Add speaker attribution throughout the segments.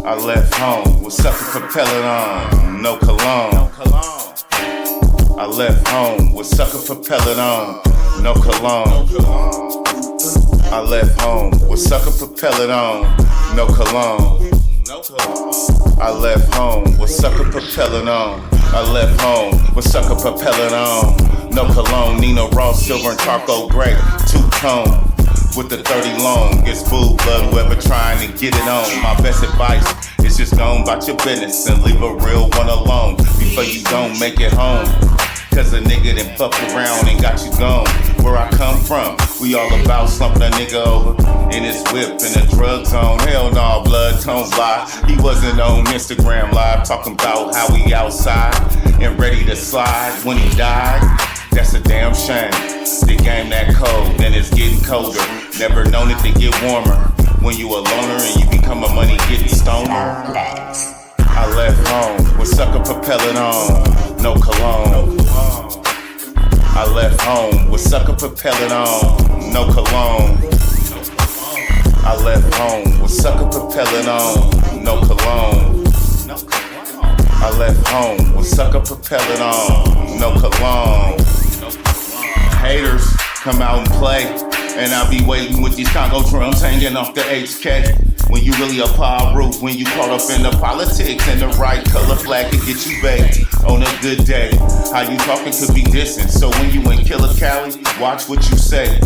Speaker 1: I left home with sucker propelling on, no cologne. I left home with sucker propelling on, no cologne. I left home with sucker propelling on, no cologne. I left home with sucker propelling on. I left home with sucker propelling on, no cologne. Nina raw silver and charcoal gray, two-tone. With the 30 long, it's bull blood, whoever trying to get it on. My best advice is just go on about your business and leave a real one alone before you don't make it home. Cause a nigga done fucked around and got you gone. Where I come from, we all about slumping a nigga over in his whip in a drug zone. Hell no, blood don't lie. He wasn't on Instagram live talking about how we outside and ready to slide when he died. That's a damn shame. The game that cold and it's getting colder. Never known it to get warmer when you a loner and you become a money getting stoner. I left home with sucker propelling on, no cologne. I left home with sucker propelling on, no cologne. I left home with sucker propelling on, no cologne. I left home with sucker propelling on, no cologne. Haters come out and play, and I be waiting with these Congo drums hanging off the HK. When you really a power roof, when you caught up in the politics and the right color flag can get you baked on a good day. How you talking could be distant, so when you in Killer Cali, watch what you say.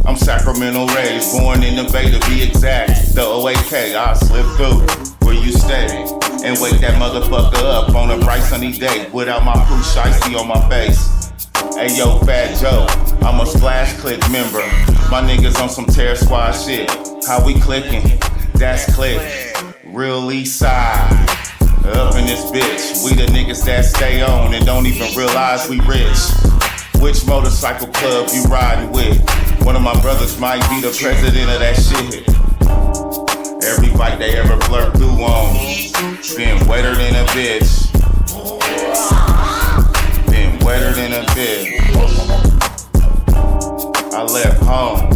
Speaker 1: I'm Sacramento raised, born in the Bay to be exact. The OAK, I slip through where you stay and wake that motherfucker up on a bright sunny day without my pooch shiesty on my face. Hey yo, Fat Joe, I'm a Splash Click member. My niggas on some Terror Squad shit. How we clicking? That's click. Real East Side. Up in this bitch. We the niggas that stay on and don't even realize we rich. Which motorcycle club you riding with? One of my brothers might be the president of that shit. Every bike they ever blurred through on. Been wetter than a bitch. Been wetter than a bitch. I left home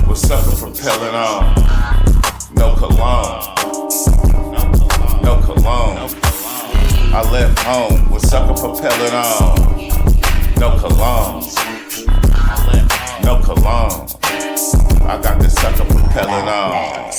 Speaker 1: with sucker propelling on, no cologne. No cologne. I left home with sucker propelling on, no cologne. No cologne. I got the sucker propelling on.